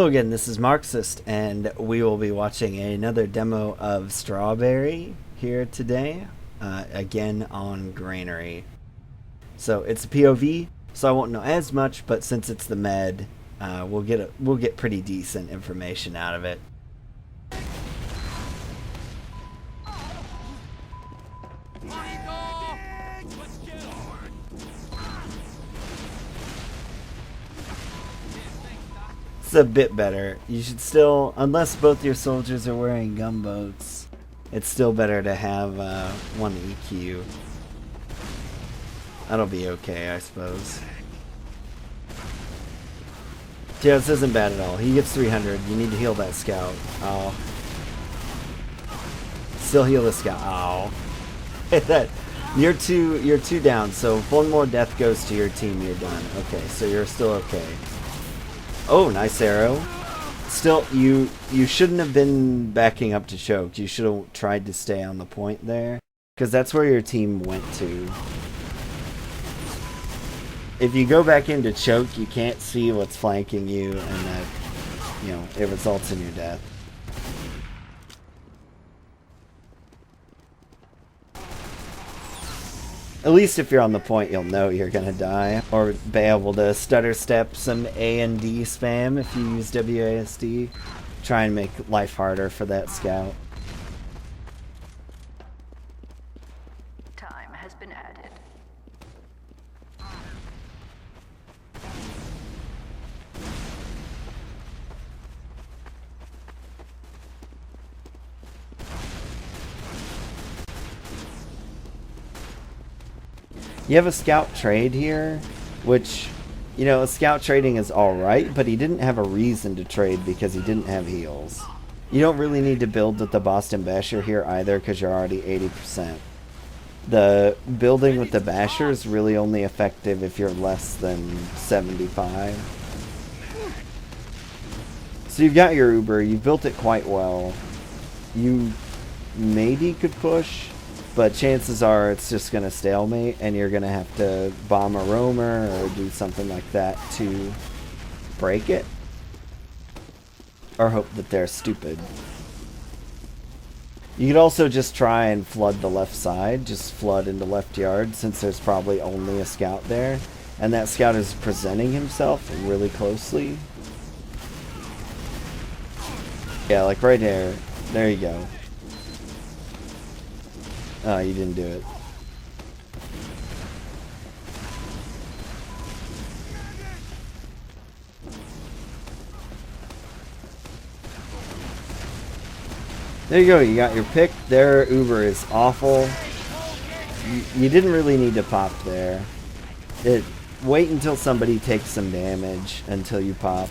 Hello again, this is Marxist, and we will be watching another demo of Strawberry here today, again on Granary. So it's a POV, so I won't know as much, but since it's the med, we'll get pretty decent information out of it. It's a bit better. You should still, unless both your soldiers are wearing gumboats, it's still better to have one EQ. That'll be okay, I suppose. Yeah, this isn't bad at all. He gets 300. You need to heal that scout. Oh. Still heal the scout. Oh. That. You're two down, so if one more death goes to your team, you're done. Okay, so you're still okay. Oh, nice arrow. Still, you shouldn't have been backing up to choke. You should have tried to stay on the point there, because that's where your team went to. If you go back into choke, you can't see what's flanking you, and that, it results in your death. At least if you're on the point, you'll know you're gonna die. Or be able to stutter step some A and D spam if you use WASD. Try and make life harder for that scout. Time has been added. You have a scout trade here, which, a scout trading is alright, but he didn't have a reason to trade because he didn't have heals. You don't really need to build with the Boston Basher here either because you're already 80%. The building with the Basher is really only effective if you're less than 75. So you've got your Uber, you've built it quite well. You maybe could push, but chances are it's just going to stalemate and you're going to have to bomb a roamer or do something like that to break it. Or hope that they're stupid. You could also just try and flood the left side, just flood into left yard since there's probably only a scout there. And that scout is presenting himself really closely. Yeah, like right here. There you go. Oh, you didn't do it. There you go, you got your pick. Their Uber is awful. You didn't really need to pop there. Wait until somebody takes some damage until you pop.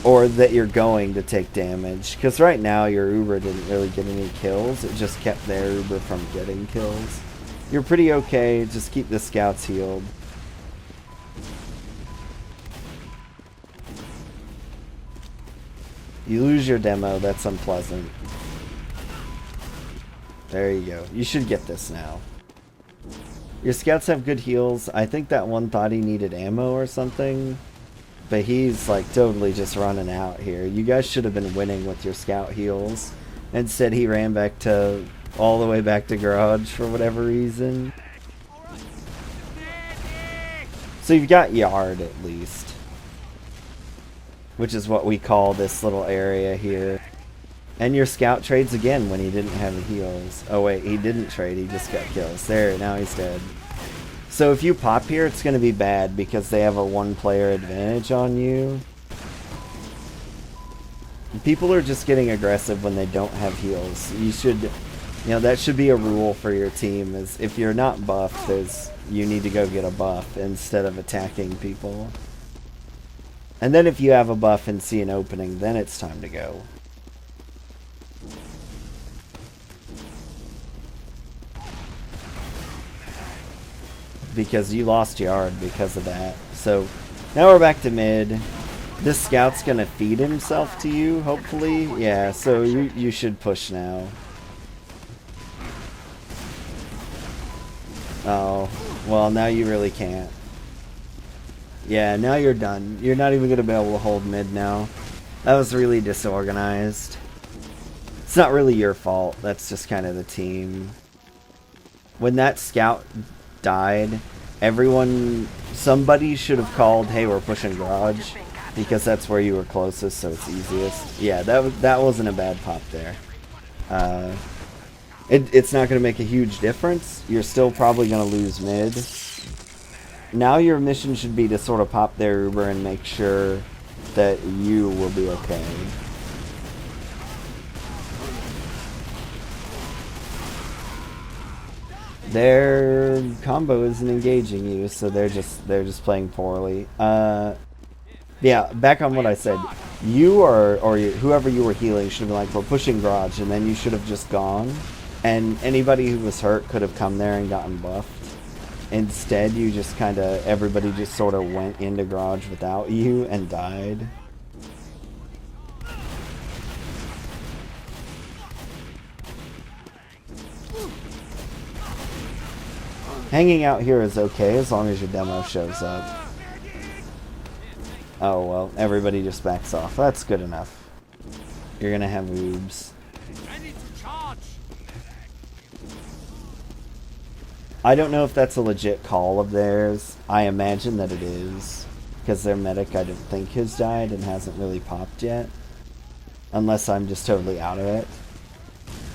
Or that you're going to take damage. Because right now your Uber didn't really get any kills. It just kept their Uber from getting kills. You're pretty okay. Just keep the scouts healed. You lose your demo. That's unpleasant. There you go. You should get this now. Your scouts have good heals. I think that one thought he needed ammo or something. But he's like totally just running out here. You guys should have been winning with your scout heals. Instead he ran back to all the way back to garage for whatever reason. So you've got yard at least. Which is what we call this little area here. And your scout trades again when he didn't have heals. Oh wait, he didn't trade, he just got kills. There, now he's dead. So if you pop here, it's going to be bad because they have a one-player advantage on you. People are just getting aggressive when they don't have heals. You should, that should be a rule for your team. Is if you're not buffed, you need to go get a buff instead of attacking people. And then if you have a buff and see an opening, then it's time to go. Because you lost yard because of that. So now we're back to mid. This scout's gonna feed himself to you, hopefully. Yeah, so you should push now. Oh, well now you really can't. Yeah, now you're done. You're not even going to be able to hold mid now. That was really disorganized. It's not really your fault. That's just kind of the team. When that scout died, somebody should have called, hey, we're pushing garage, because that's where you were closest, so it's easiest. Yeah, that wasn't a bad pop there. It's not going to make a huge difference. You're still probably going to lose mid. Now your mission should be to sort of pop their Uber and make sure that you will be okay. Their combo isn't engaging you, so they're just playing poorly. Yeah, back on what I said. You or whoever you were healing should have been like, we're pushing garage, and then you should have just gone. And anybody who was hurt could have come there and gotten buffed. Instead, you just everybody just sort of went into garage without you and died. Hanging out here is okay as long as your demo shows up. Oh well, everybody just backs off. That's good enough. You're gonna have oobs. I don't know if that's a legit call of theirs. I imagine that it is. Because their medic, I don't think, has died and hasn't really popped yet. Unless I'm just totally out of it.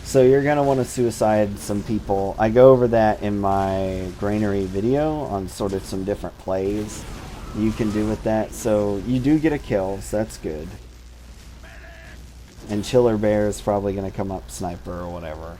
So you're going to want to suicide some people. I go over that in my granary video on sort of some different plays you can do with that. So you do get a kill, so that's good. And Chiller Bear is probably going to come up sniper or whatever.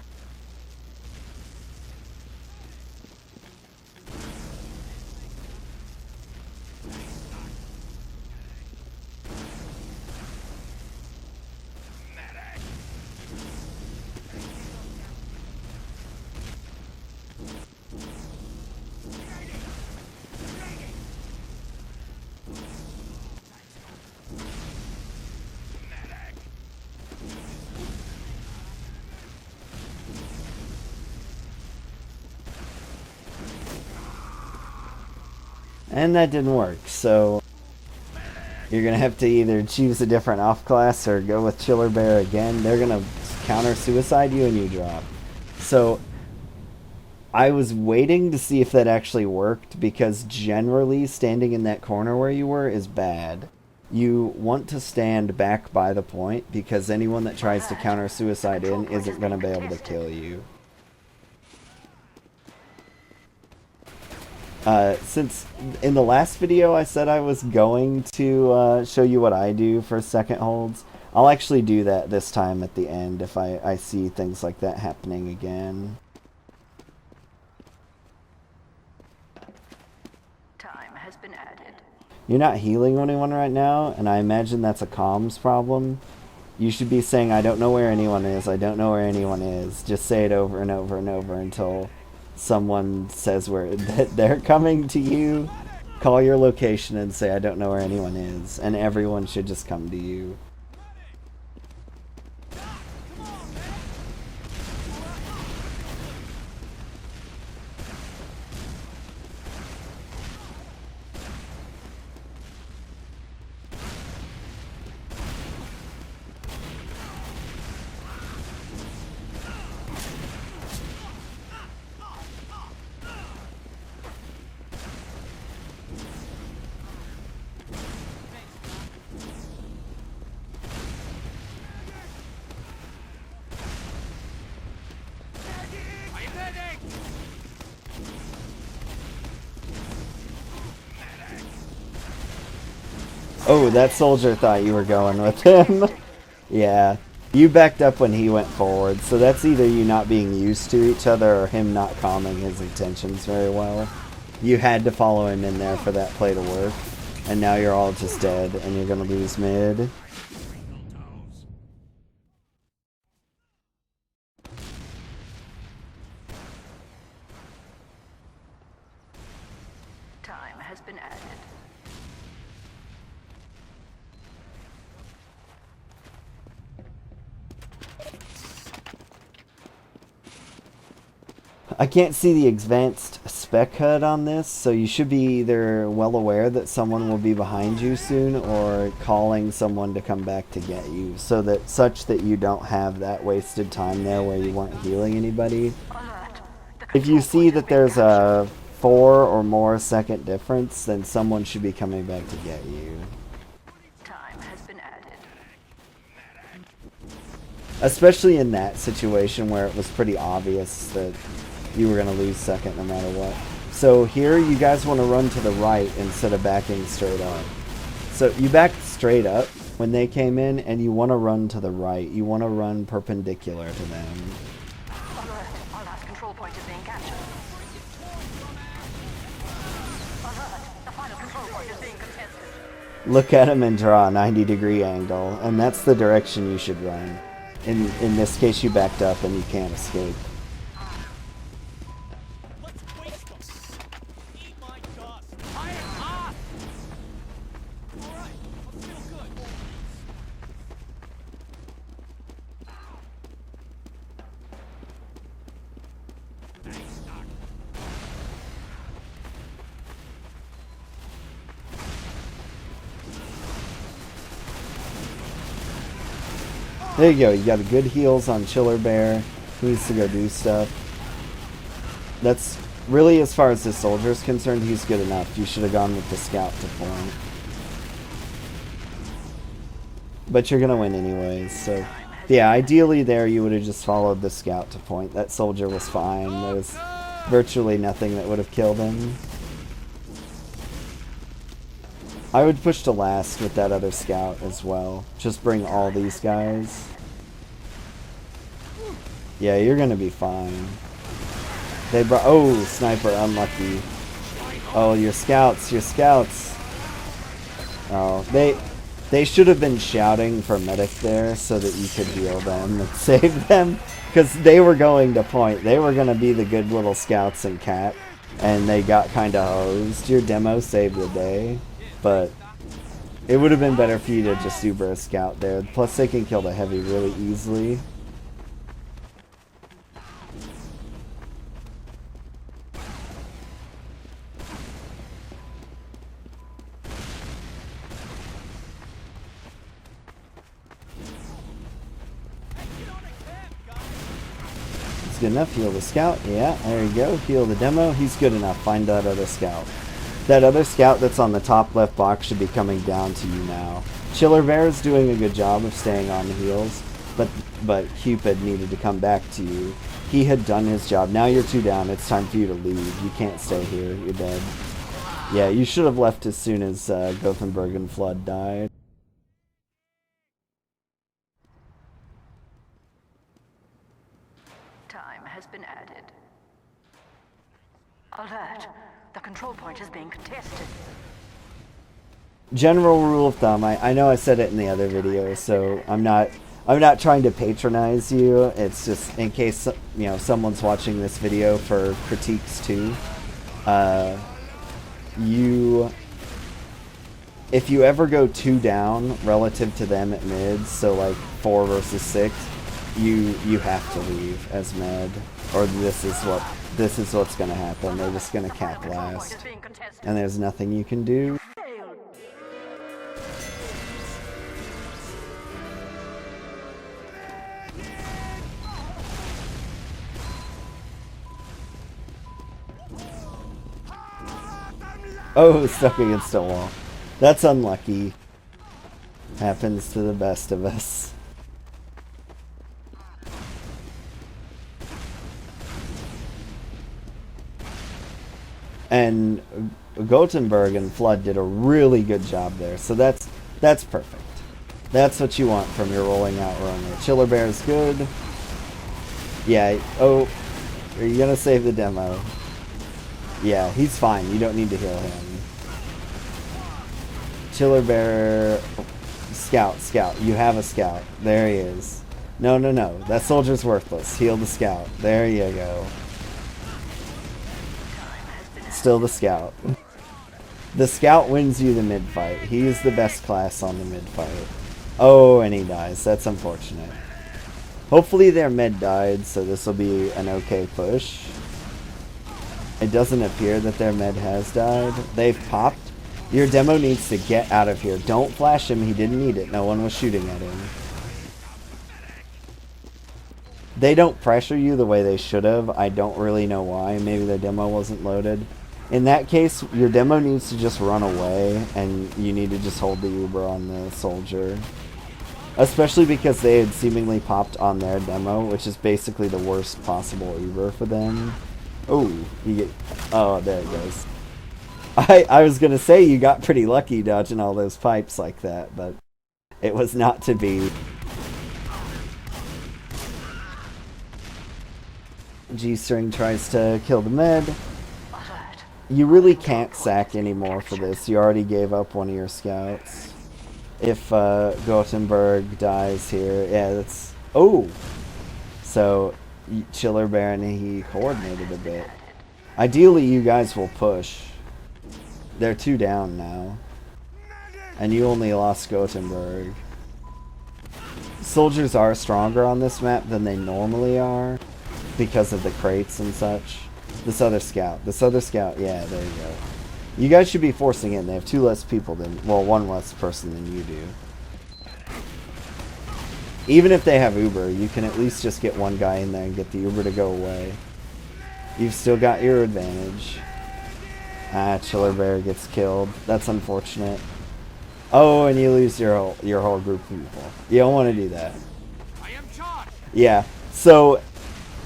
And that didn't work, so you're going to have to either choose a different off class or go with Chiller Bear again. They're going to counter suicide you and you drop. So I was waiting to see if that actually worked, because generally standing in that corner where you were is bad. You want to stand back by the point, because anyone that tries to counter suicide in isn't going to be able to kill you. Since in the last video I said I was going to show you what I do for second holds, I'll actually do that this time at the end if I see things like that happening again. Time has been added. You're not healing anyone right now, and I imagine that's a comms problem. You should be saying, I don't know where anyone is, I don't know where anyone is. Just say it over and over and over until someone says that they're coming to you. Call your location and say, I don't know where anyone is, and everyone should just come to you. Oh, that soldier thought you were going with him. Yeah. You backed up when he went forward, so that's either you not being used to each other or him not calming his intentions very well. You had to follow him in there for that play to work, and now you're all just dead, and you're going to lose mid. Time has been added. I can't see the advanced spec HUD on this, so you should be either well aware that someone will be behind you soon or calling someone to come back to get you, so that such that you don't have that wasted time there where you weren't healing anybody. If you see that there's a 4 or more second difference, then someone should be coming back to get you. Time has been added. Especially in that situation where it was pretty obvious that you were going to lose second no matter what. So here you guys want to run to the right instead of backing straight up. So you backed straight up when they came in, and you want to run to the right. You want to run perpendicular to them. Alert. Our last control point is being captured. Alert. The final control point is being contested. Look at them and draw a 90-degree angle, and that's the direction you should run. In this case, you backed up and you can't escape. There you go, you got a good heals on Chiller Bear. He needs to go do stuff. That's really, as far as the soldier is concerned, he's good enough. You should have gone with the scout to point. But you're gonna win anyways, so yeah, ideally there you would have just followed the scout to point. That soldier was fine. There was virtually nothing that would have killed him. I would push to last with that other scout as well. Just bring all these guys. Yeah, you're gonna be fine. They brought... Oh, sniper, unlucky. Oh, your scouts, your scouts. Oh, they should have been shouting for medic there so that you could heal them and save them. Because they were going to point. They were gonna be the good little scouts and cat. And they got kind of hosed. Your demo saved the day. But it would have been better for you to just super a scout there. Plus they can kill the heavy really easily. It's good enough. Heal the scout. Yeah, there you go. Heal the demo. He's good enough. Find that other scout. That other scout that's on the top left box should be coming down to you now. Chiller Bear is doing a good job of staying on the heels, but Cupid needed to come back to you. He had done his job. Now you're 2 down. It's time for you to leave. You can't stay here. You're dead. Yeah, you should have left as soon as Gothenburg and Flood died. Time has been added. Alert. The control point is being contested. General rule of thumb, I know I said it in the other video, so I'm not trying to patronize you. It's just in case, you know, someone's watching this video for critiques too. If you ever go 2 down relative to them at mid, so like 4 versus 6, you have to leave as med, or this is what's gonna happen. They're just gonna cap last, and there's nothing you can do. Oh, stuck against a wall. That's unlucky. Happens to the best of us. And Gothenburg and Flood did a really good job there, so that's perfect. That's what you want from your rolling out roamer. Chiller Bear is good. Yeah. Oh, are you gonna save the demo? Yeah, he's fine. You don't need to heal him. Chiller Bear, scout. You have a scout. There he is. No. That soldier's worthless. Heal the scout. There you go. Still the scout. The scout wins you the mid fight. He is the best class on the mid fight. Oh, and he dies. That's unfortunate. Hopefully their med died, so this will be an okay push. It doesn't appear that their med has died. They've popped. Your demo needs to get out of here. Don't flash him. He didn't need it. No one was shooting at him. They don't pressure you the way they should have. I don't really know why. Maybe their demo wasn't loaded. In that case, your demo needs to just run away, and you need to just hold the Uber on the soldier. Especially because they had seemingly popped on their demo, which is basically the worst possible Uber for them. Oh, oh, there it goes. I was gonna say you got pretty lucky dodging all those pipes like that, but it was not to be. G-String tries to kill the med. You really can't sack anymore for this. You already gave up one of your scouts. If Gothenburg dies here, yeah, that's... Oh! So, Chiller Baron, he coordinated a bit. Ideally, you guys will push. They're 2 down now. And you only lost Gothenburg. Soldiers are stronger on this map than they normally are, because of the crates and such. This other scout, yeah, there you go. You guys should be forcing in. They have 2 less people than, well, 1 less person than you do. Even if they have Uber, you can at least just get 1 guy in there and get the Uber to go away. You've still got your advantage. Ah, Chiller Bear gets killed. That's unfortunate. Oh, and you lose your whole group of people. You don't want to do that. Yeah, so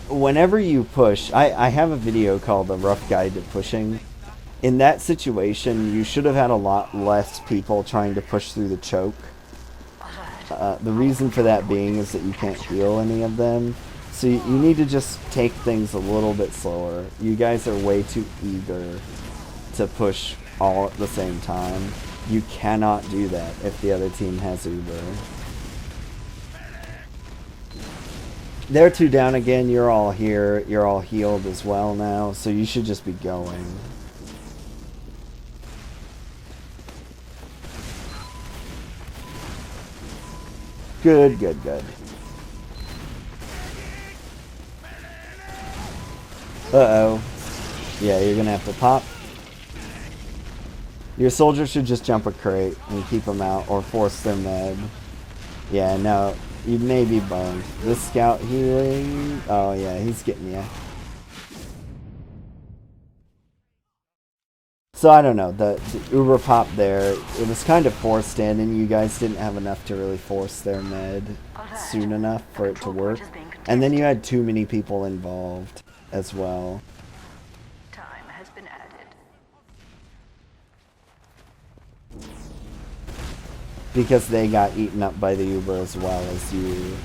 whenever you push, I have a video called The Rough Guide to Pushing. In that situation, you should have had a lot less people trying to push through the choke. The reason for that being is that you can't heal any of them. So you need to just take things a little bit slower. You guys are way too eager to push all at the same time. You cannot do that if the other team has Uber. They're 2 down again. You're all here. You're all healed as well now. So you should just be going. Good, good, good. Uh-oh. Yeah, you're gonna have to pop. Your soldier should just jump a crate and keep them out, or force their med. Yeah, no, you may be boned. This scout healing... Oh yeah, he's getting you. So I don't know, the Uber pop there, it was kind of forced in, and you guys didn't have enough to really force their med soon enough for it to work. And then you had too many people involved as well. Time has been added. Because they got eaten up by the Uber as well as you.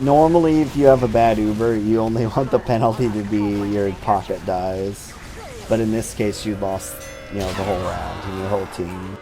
Normally, if you have a bad Uber, you only want the penalty to be your pocket dies. But in this case, you lost, you know, the whole round and your whole team.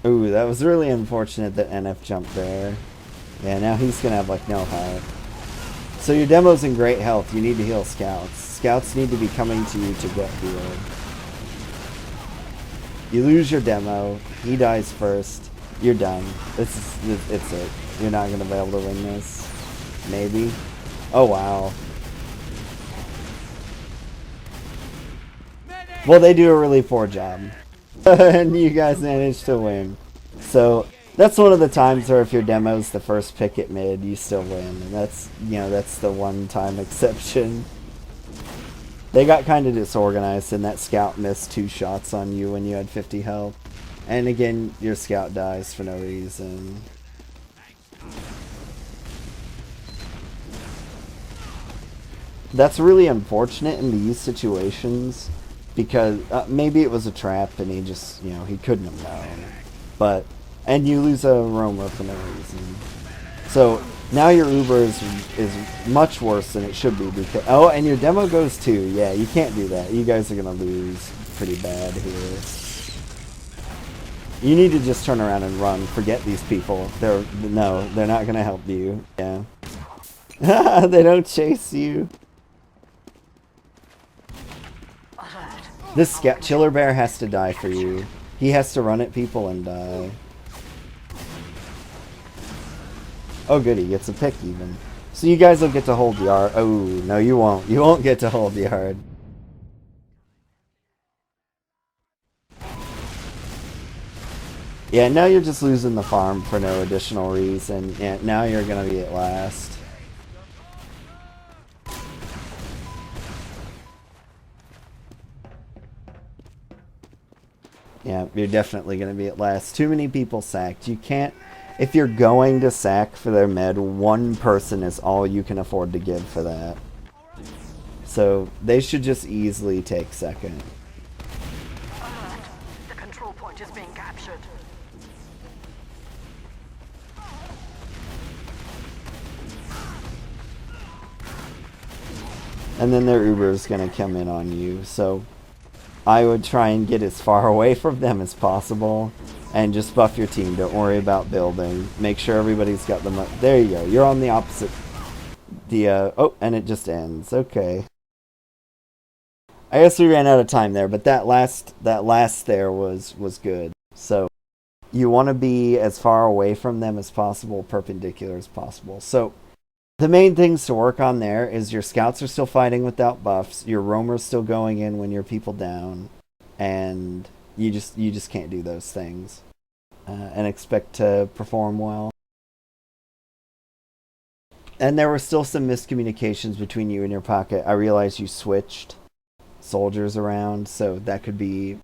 Ooh, that was really unfortunate that NF jumped there. Yeah, now he's gonna have like no health. So your demo's in great health. You need to heal scouts. Scouts need to be coming to you to get healed. You lose your demo. He dies first. You're done. It's it. You're not gonna be able to win this. Maybe. Oh wow. Well, they do a really poor job. And you guys managed to win. So that's one of the times where if your demo's the first pick at mid, you still win. And that's, you know, that's the one-time exception. They got kind of disorganized, and that scout missed 2 shots on you when you had 50 health. And again, your scout dies for no reason. That's really unfortunate in these situations. Because maybe it was a trap and he just, you know, he couldn't have known. But, and you lose a roamer for no reason. So now your Uber is much worse than it should be. Because, oh, and your demo goes too. Yeah, you can't do that. You guys are going to lose pretty bad here. You need to just turn around and run. Forget these people. They're not gonna help you. Yeah. They don't chase you. This scout Chiller Bear has to die for you. He has to run at people and die. Oh good, he gets a pick even. So you guys will get to hold yard. Oh, no you won't. You won't get to hold yard. Yeah, now you're just losing the farm for no additional reason. Yeah, now you're gonna be at last. Yeah, you're definitely gonna be at last. Too many people sacked. You can't... If you're going to sack for their med, one person is all you can afford to give for that. So they should just easily take second. Alert. The control point is being captured. And then their Uber is going to come in on you. So I would try and get as far away from them as possible. And just buff your team. Don't worry about building. Make sure everybody's got the... There you go. You're on the opposite... Oh, and it just ends. Okay. I guess we ran out of time there, but that last there was good. So you want to be as far away from them as possible, perpendicular as possible. So the main things to work on there is your scouts are still fighting without buffs, your roamer's still going in when your people down, and you just can't do those things and expect to perform well. And there were still some miscommunications between you and your pocket. I realized you switched soldiers around, so that could be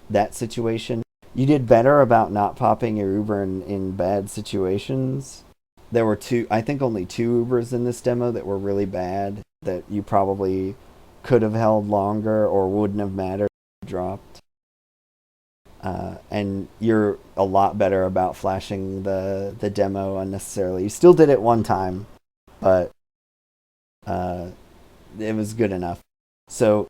that situation. You did better about not popping your Uber in bad situations. There were I think only two Ubers in this demo that were really bad, that you probably could have held longer or wouldn't have mattered if you dropped. And you're a lot better about flashing the demo unnecessarily. You still did it one time, but it was good enough. So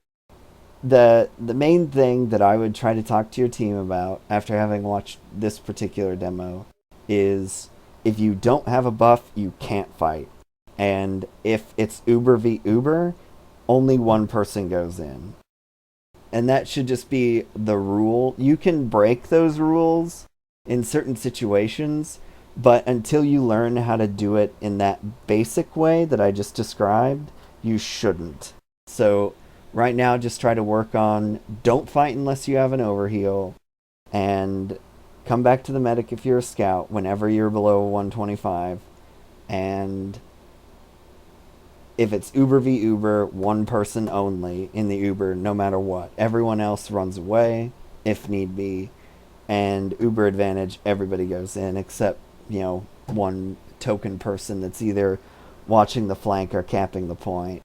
the main thing that I would try to talk to your team about after having watched this particular demo is if you don't have a buff, you can't fight. And if it's Uber v Uber, only one person goes in. And that should just be the rule. You can break those rules in certain situations, but until you learn how to do it in that basic way that I just described, you shouldn't. So right now, just try to work on don't fight unless you have an overheal, and come back to the medic if you're a scout whenever you're below 125. And if it's Uber v Uber, one person only in the Uber, no matter what. Everyone else runs away if need be. And Uber advantage, everybody goes in except, one token person that's either watching the flank or capping the point.